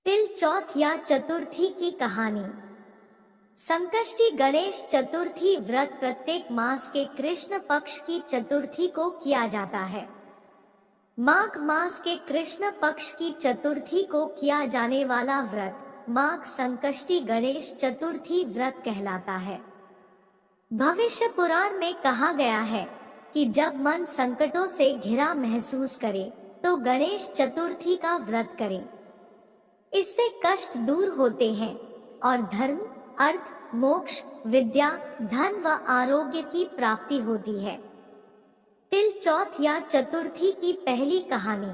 तिल चौथ या चतुर्थी की कहानी। संकष्टी गणेश चतुर्थी व्रत प्रत्येक मास के कृष्ण पक्ष की चतुर्थी को किया जाता है। माघ मास के कृष्ण पक्ष की चतुर्थी को किया जाने वाला व्रत माघ संकष्टी गणेश चतुर्थी व्रत कहलाता है। भविष्य पुराण में कहा गया है कि जब मन संकटों से घिरा महसूस करे तो गणेश चतुर्थी का व्रत करें। इससे कष्ट दूर होते हैं और धर्म, अर्थ, मोक्ष, विद्या, धन व आरोग्य की प्राप्ति होती है। तिल चौथ या चतुर्थी की पहली कहानी।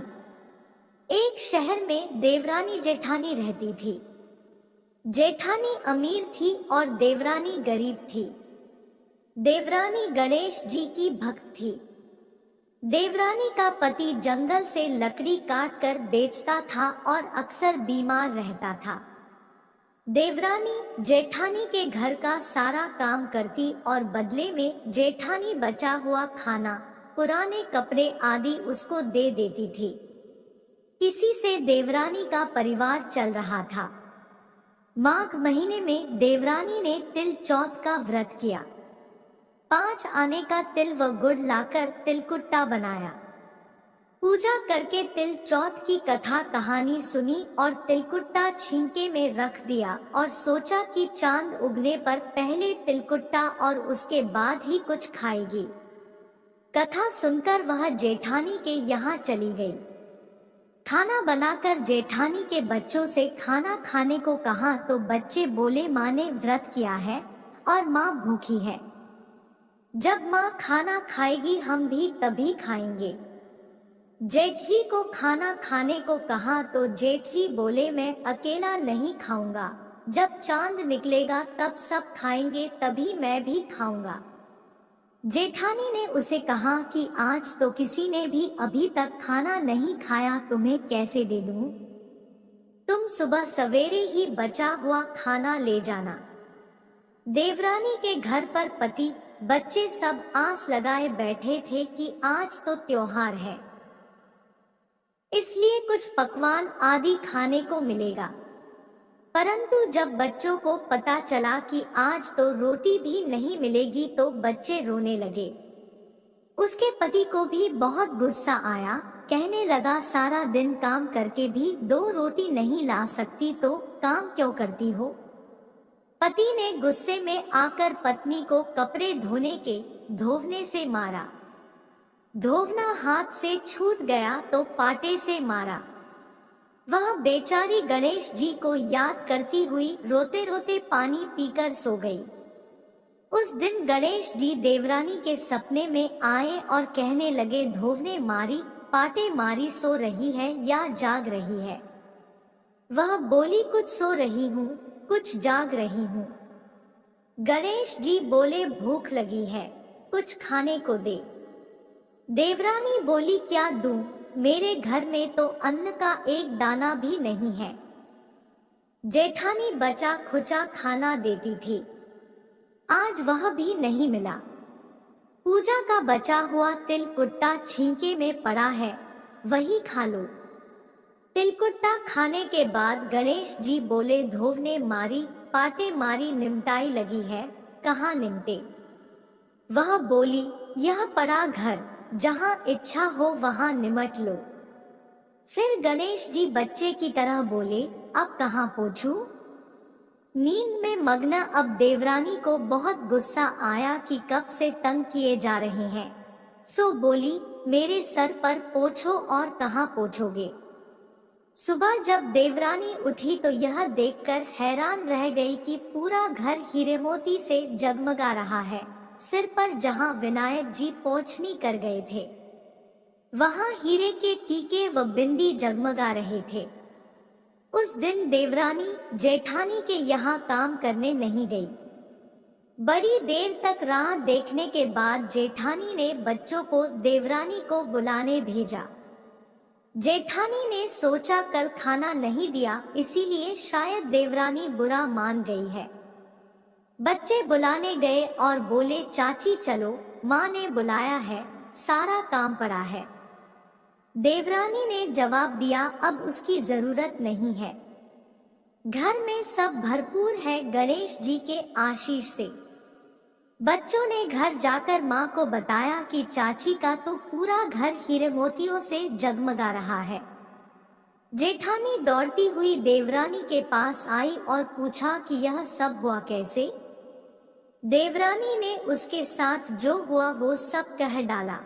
एक शहर में देवरानी जेठानी रहती थी। जेठानी अमीर थी और देवरानी गरीब थी। देवरानी गणेश जी की भक्त थी। देवरानी का पति जंगल से लकड़ी काट कर बेचता था और अक्सर बीमार रहता था। देवरानी जेठानी के घर का सारा काम करती और बदले में जेठानी बचा हुआ खाना, पुराने कपड़े आदि उसको दे देती थी। इसी से देवरानी का परिवार चल रहा था। माघ महीने में देवरानी ने तिल चौथ का व्रत किया। 5 आने का तिल व गुड़ लाकर तिलकुट्टा बनाया। पूजा करके तिल चौथ की कथा कहानी सुनी और तिलकुट्टा छींके में रख दिया और सोचा कि चांद उगने पर पहले तिलकुट्टा और उसके बाद ही कुछ खाएगी। कथा सुनकर वह जेठानी के यहाँ चली गई। खाना बनाकर जेठानी के बच्चों से खाना खाने को कहा तो बच्चे बोले माँ ने व्रत किया है और माँ भूखी है। जब माँ खाना खाएगी हम भी तभी खाएंगे। जेठ जी को खाना खाने को कहा तो जेठ जी बोले मैं अकेला नहीं खाऊंगा, जब चांद निकलेगा तब सब खाएंगे तभी मैं भी खाऊंगा। जेठानी ने उसे कहा कि आज तो किसी ने भी अभी तक खाना नहीं खाया, तुम्हें कैसे दे दूं? तुम सुबह सवेरे ही बचा हुआ खाना ले जाना। देवरानी के घर पर पति बच्चे सब आस लगाए बैठे थे कि आज तो त्योहार है, इसलिए कुछ पकवान आदि खाने को मिलेगा। परंतु जब बच्चों को पता चला कि आज तो रोटी भी नहीं मिलेगी तो बच्चे रोने लगे। उसके पति को भी बहुत गुस्सा आया, कहने लगा सारा दिन काम करके भी 2 रोटी नहीं ला सकती तो काम क्यों करती हो? पति ने गुस्से में आकर पत्नी को कपड़े धोने के धोवने से मारा। धोवना हाथ से छूट गया तो पाटे से मारा। वह बेचारी गणेश जी को याद करती हुई रोते रोते पानी पीकर सो गई। उस दिन गणेश जी देवरानी के सपने में आए और कहने लगे धोवने मारी, पाटे मारी, सो रही है या जाग रही है? वह बोली कुछ सो रही हूँ, कुछ जाग रही हूँ। गणेश जी बोले भूख लगी है, कुछ खाने को दे। देवरानी बोली क्या दूं, मेरे घर में तो अन्न का एक दाना भी नहीं है। जेठानी बचा खुचा खाना देती थी, आज वह भी नहीं मिला। पूजा का बचा हुआ तिलकुट्टा छींके में पड़ा है, वही खा लो। तिलकुट्टा खाने के बाद गणेश जी बोले धोवने मारी, पाटे मारी, निमटाई लगी है, कहाँ निमटे? वह बोली यह पड़ा घर, जहाँ इच्छा हो वहाँ निमट लो। फिर गणेश जी बच्चे की तरह बोले अब कहाँ पहुँचूं? नींद में मग्न अब देवरानी को बहुत गुस्सा आया कि कब से तंग किए जा रहे हैं, सो बोली मेरे सर पर पोंछो और कहाँ पोंछोगे? सुबह जब देवरानी उठी तो यह देखकर हैरान रह गई कि पूरा घर हीरे मोती से जगमगा रहा है। सिर पर जहां विनायक जी पोंछनी कर गए थे, वहां हीरे के टीके व बिंदी जगमगा रहे थे। उस दिन देवरानी जेठानी के यहाँ काम करने नहीं गई। बड़ी देर तक राह देखने के बाद जेठानी ने बच्चों को देवरानी को बुलाने भेजा। जेठानी ने सोचा कल खाना नहीं दिया, इसीलिए शायद देवरानी बुरा मान गई है। बच्चे बुलाने गए और बोले चाची चलो, माँ ने बुलाया है, सारा काम पड़ा है। देवरानी ने जवाब दिया अब उसकी जरूरत नहीं है। घर में सब भरपूर है गणेश जी के आशीष से। बच्चों ने घर जाकर माँ को बताया कि चाची का तो पूरा घर हीरे मोतियों से जगमगा रहा है। जेठानी दौड़ती हुई देवरानी के पास आई और पूछा कि यह सब हुआ कैसे। देवरानी ने उसके साथ जो हुआ वो सब कह डाला।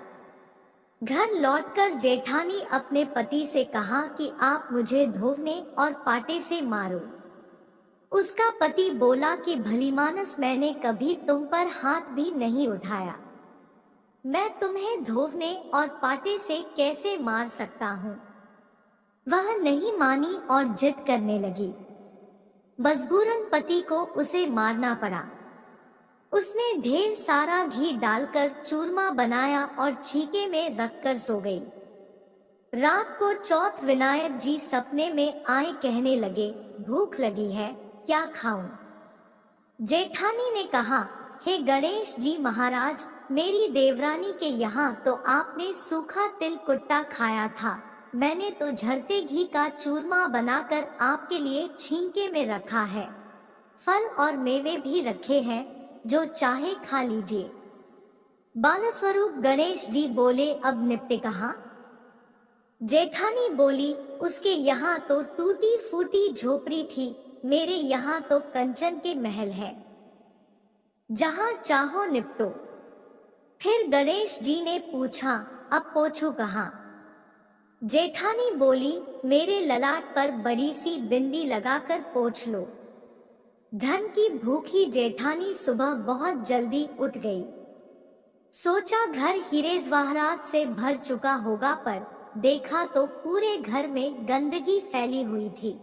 घर लौटकर जेठानी अपने पति से कहा कि आप मुझे धोवने और पाटे से मारो। उसका पति बोला कि भलीमानस मैंने कभी तुम पर हाथ भी नहीं उठाया, मैं तुम्हें धोवने और पाटे से कैसे मार सकता हूँ। वह नहीं मानी और जिद करने लगी। मजबूरन पति को उसे मारना पड़ा। उसने ढेर सारा घी डालकर चूरमा बनाया और छीके में रखकर सो गई। रात को चौथ विनायक जी सपने में आए, कहने लगे, भूख लगी है, क्या खाऊं? जेठानी ने कहा, हे गणेश जी महाराज, मेरी देवरानी के यहाँ तो आपने सूखा तिल कुट्टा खाया था, मैंने तो झरते घी का चूरमा बनाकर आपके लिए छींके में रखा है। फल और मेवे भी रखे हैं, जो चाहे खा लीजिए। बालस्वरूप गणेश जी बोले, अब निपटे कहाँ? जेठानी बोली, उसके यहाँ तो टूटी फूटी झोपड़ी थी, मेरे यहाँ तो कंचन के महल है, जहाँ चाहो निपटो। फिर गणेश जी ने पूछा, अब पोछू कहाँ? जेठानी बोली, मेरे ललाट पर बड़ी सी बिंदी लगाकर पोंछ लो। धन की भूखी जेठानी सुबह बहुत जल्दी उठ गई। सोचा घर हीरे जवाहरात से भर चुका होगा, पर देखा तो पूरे घर में गंदगी फैली हुई थी।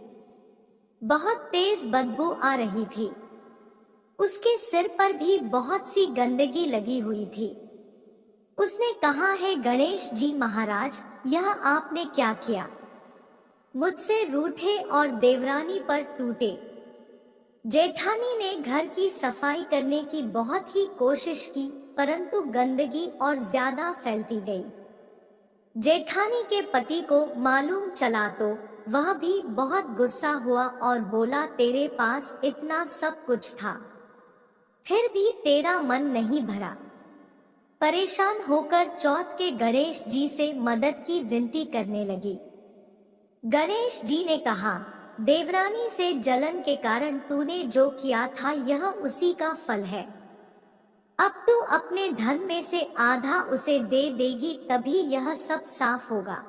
बहुत तेज बदबू आ रही थी। उसके सिर पर भी बहुत सी गंदगी लगी हुई थी। उसने कहा, है गणेश जी महाराज, यह आपने क्या किया? मुझसे रूठे और देवरानी पर टूटे। जेठानी ने घर की सफाई करने की बहुत ही कोशिश की, परंतु गंदगी और ज्यादा फैलती गई। जेठानी के पति को मालूम चला तो वह भी बहुत गुस्सा हुआ और बोला, तेरे पास इतना सब कुछ था, फिर भी तेरा मन नहीं भरा। परेशान होकर चौथ के गणेश जी से मदद की विनती करने लगी। गणेश जी ने कहा, देवरानी से जलन के कारण तूने जो किया था यह उसी का फल है। अब तू अपने धन में से आधा उसे दे देगी, तभी यह सब साफ होगा।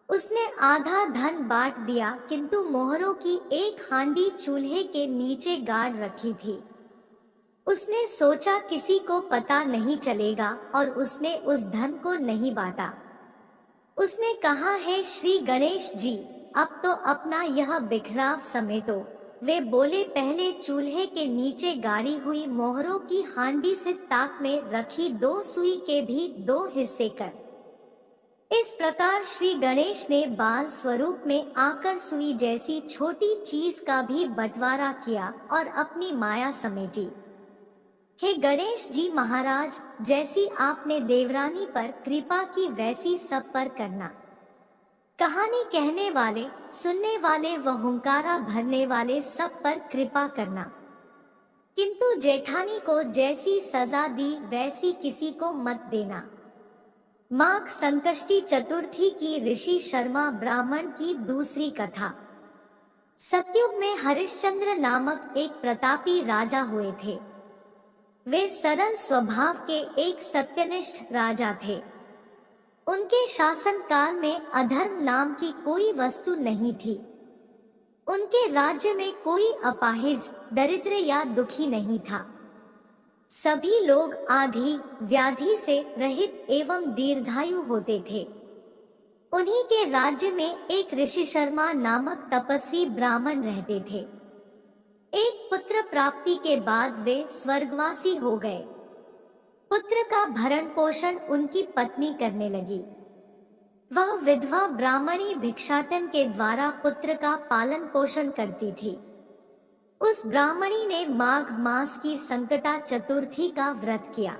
उसने आधा धन बांट दिया, किंतु मोहरों की एक हांडी चूल्हे के नीचे गाड़ रखी थी। उसने सोचा किसी को पता नहीं चलेगा और उसने उस धन को नहीं बांटा। उसने कहा, है श्री गणेश जी, अब तो अपना यह बिखराव समेटो। वे बोले, पहले चूल्हे के नीचे गाड़ी हुई मोहरों की हांडी से ताक में रखी 2 सुई के भी 2 हिस्से कर। इस प्रकार श्री गणेश ने बाल स्वरूप में आकर सुई जैसी छोटी चीज का भी बंटवारा किया और अपनी माया समेटी। हे गणेश जी महाराज, जैसी आपने देवरानी पर कृपा की वैसी सब पर करना। कहानी कहने वाले, सुनने वाले व हुंकारा भरने वाले सब पर कृपा करना। किंतु जेठानी को जैसी सजा दी वैसी किसी को मत देना। माघ संकष्टी चतुर्थी की ऋषि शर्मा ब्राह्मण की दूसरी कथा। सतयुग में हरिश्चंद्र नामक एक प्रतापी राजा हुए थे। वे सरल स्वभाव के एक सत्यनिष्ठ राजा थे। उनके शासन काल में अधर्म नाम की कोई वस्तु नहीं थी। उनके राज्य में कोई अपाहिज, दरिद्र या दुखी नहीं था। सभी लोग आधि व्याधि से रहित एवं दीर्घायु होते थे। उन्हीं के राज्य में एक ऋषि शर्मा नामक तपस्वी ब्राह्मण रहते थे। एक पुत्र प्राप्ति के बाद वे स्वर्गवासी हो गए। पुत्र का भरण पोषण उनकी पत्नी करने लगी। वह विधवा ब्राह्मणी भिक्षाटन के द्वारा पुत्र का पालन पोषण करती थी। उस ब्राह्मणी ने माघ मास की संकटा चतुर्थी का व्रत किया।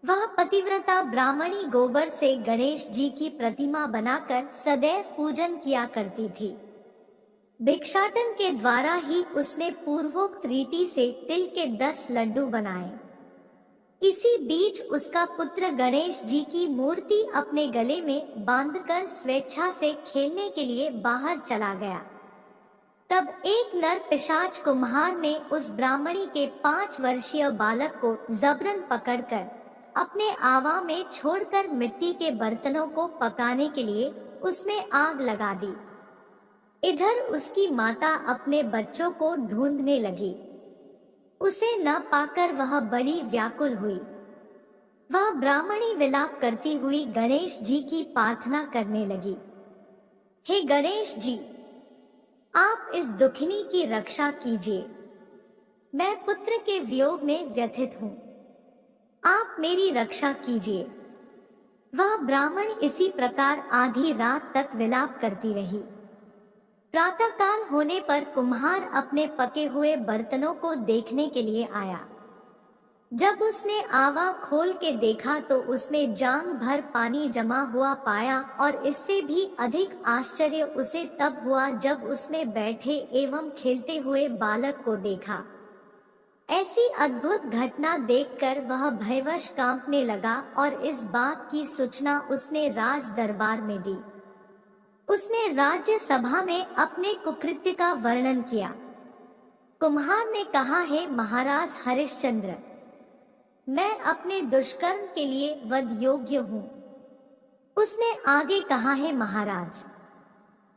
वह पतिव्रता ब्राह्मणी गोबर से गणेश जी की प्रतिमा बनाकर सदैव पूजन किया करती थी। भिक्षाटन के द्वारा ही उसने पूर्वोक्त रीति से तिल के 10 लड्डू बनाए। इसी बीच उसका पुत्र गणेश जी की मूर्ति अपने गले में बांधकर स्वेच्छा से खेलने के लिए बाहर चला गया। तब एक नर पिशाच कुम्हार ने उस ब्राह्मणी के 5 वर्षीय बालक को जबरन पकड़कर अपने आवा में छोड़कर मिट्टी के बर्तनों को पकाने के लिए उसमें आग लगा दी। इधर उसकी माता अपने बच्चों को ढूंढने लगी। उसे न पाकर वह बड़ी व्याकुल हुई। वह ब्राह्मणी विलाप करती हुई गणेश जी की प्रार्थना करने लगी। हे गणेश जी, आप इस दुखिनी की रक्षा कीजिए। मैं पुत्र के वियोग में व्यथित हूँ। आप मेरी रक्षा कीजिए। वह ब्राह्मण इसी प्रकार आधी रात तक विलाप करती रही। प्रातःकाल होने पर कुम्हार अपने पके हुए बर्तनों को देखने के लिए आया। जब उसने आवा खोल के देखा तो उसमें जांग भर पानी जमा हुआ पाया, और इससे भी अधिक आश्चर्य उसे तब हुआ जब उसमें बैठे एवं खेलते हुए बालक को देखा। ऐसी अद्भुत घटना देखकर वह भयवश कांपने लगा और इस बात की सूचना उसने राज दरबार में दी। उसने राज्य सभा में अपने कुकृत्य का वर्णन किया। कुम्हार ने कहा, हे महाराज हरिश्चंद्र, मैं अपने दुष्कर्म के लिए वध योग्य हूँ। उसने आगे कहा, है महाराज,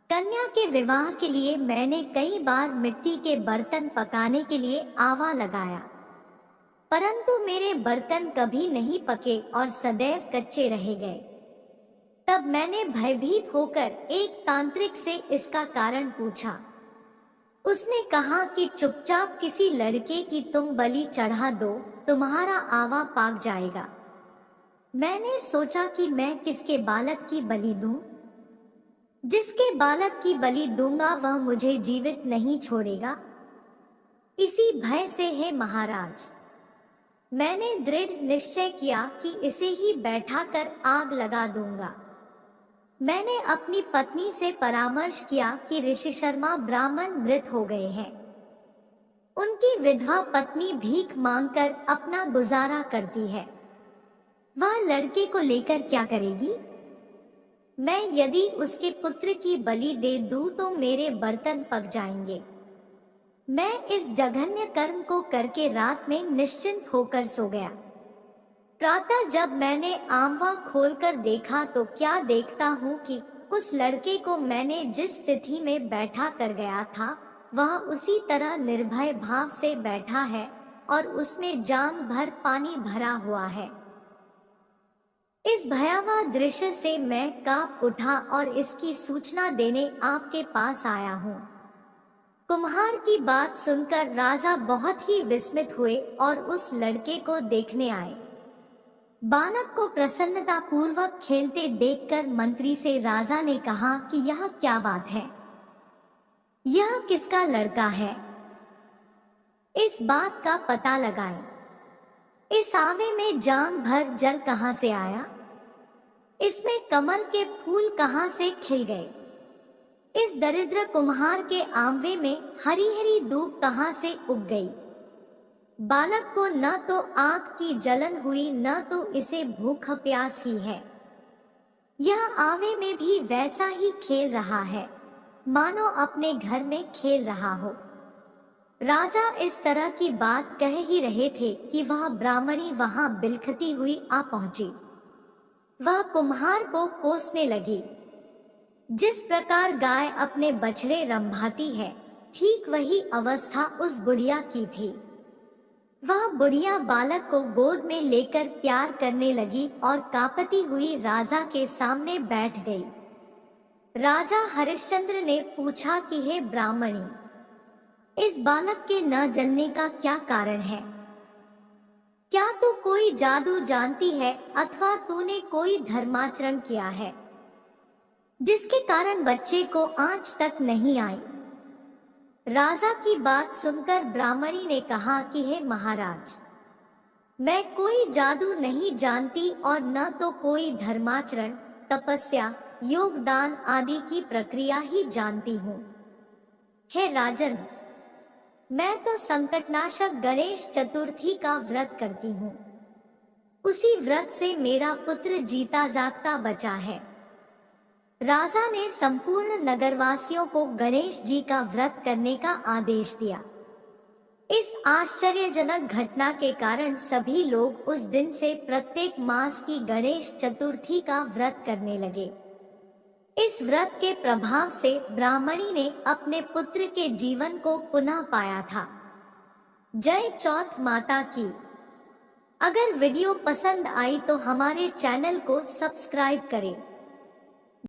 कन्या के विवाह के लिए मैंने कई बार मिट्टी के बर्तन पकाने के लिए आवा लगाया, परंतु मेरे बर्तन कभी नहीं पके और सदैव कच्चे रह गए। तब मैंने भयभीत होकर एक तांत्रिक से इसका कारण पूछा। उसने कहा कि चुपचाप किसी लड़के की तुम बलि चढ़ा दो, तुम्हारा आवा पाक जाएगा। मैंने सोचा कि मैं किसके बालक की बलि दूं? जिसके बालक की बलि दूंगा वह मुझे जीवित नहीं छोड़ेगा। इसी भय से, है महाराज, मैंने दृढ़ निश्चय किया कि इसे ही बैठाकर आग लगा दूंगा। मैंने अपनी पत्नी से परामर्श किया कि ऋषि शर्मा ब्राह्मण मृत हो गए हैं। उनकी विधवा पत्नी भीख मांगकर अपना गुजारा करती है। वह लड़के को लेकर क्या करेगी? मैं यदि उसके पुत्र की बलि दे दूं तो मेरे बर्तन पक जाएंगे। मैं इस जघन्य कर्म को करके रात में निश्चिंत होकर सो गया। प्रातः जब मैंने आमवा खोलकर देखा तो क्या देखता हूँ कि उस लड़के को मैंने जिस स्थिति में बैठा कर गया था वह उसी तरह निर्भय भाव से बैठा है और उसमें जांग भर पानी भरा हुआ है। इस भयावह दृश्य से मैं कांप उठा और इसकी सूचना देने आपके पास आया हूँ। कुम्हार की बात सुनकर राजा बहुत ही विस्मित हुए और उस लड़के को देखने आए। बालक को प्रसन्नता पूर्वक खेलते देखकर मंत्री से राजा ने कहा कि यह क्या बात है? यह किसका लड़का है? इस बात का पता लगाएं। इस आवे में जांग भर जल कहां से आया? इसमें कमल के फूल कहां से खिल गए? इस दरिद्र कुम्हार के आंवे में हरी हरी धूप कहां से उग गई? बालक को न तो आग की जलन हुई न तो इसे भूख प्यास ही है। यह आवे में भी वैसा ही खेल रहा है, मानो अपने घर में खेल रहा हो। राजा इस तरह की बात कह ही रहे थे कि वह ब्राह्मणी वहां बिलखती हुई आ पहुंची। वह कुम्हार को कोसने लगी। जिस प्रकार गाय अपने बछड़े रंभाती है, ठीक वही अवस्था उस बुढ़िया की थी। वह बुढ़िया बालक को गोद में लेकर प्यार करने लगी और कांपती हुई राजा के सामने बैठ गई। राजा हरिश्चंद्र ने पूछा कि हे ब्राह्मणी, इस बालक के न जलने का क्या कारण है? क्या तू कोई जादू जानती है अथवा तूने कोई धर्माचरण किया है जिसके कारण बच्चे को आंच तक नहीं आई? राजा की बात सुनकर ब्राह्मणी ने कहा कि हे महाराज, मैं कोई जादू नहीं जानती और न तो कोई धर्माचरण, तपस्या, योगदान आदि की प्रक्रिया ही जानती हूँ। हे राजन, मैं तो संकटनाशक गणेश चतुर्थी का व्रत करती हूँ। उसी व्रत से मेरा पुत्र जीता जागता बचा है। राजा ने संपूर्ण नगरवासियों को गणेश जी का व्रत करने का आदेश दिया। इस आश्चर्यजनक घटना के कारण सभी लोग उस दिन से प्रत्येक मास की गणेश चतुर्थी का व्रत करने लगे। इस व्रत के प्रभाव से ब्राह्मणी ने अपने पुत्र के जीवन को पुनः पाया था। जय चौथ माता की। अगर वीडियो पसंद आई तो हमारे चैनल को सब्सक्राइब करें।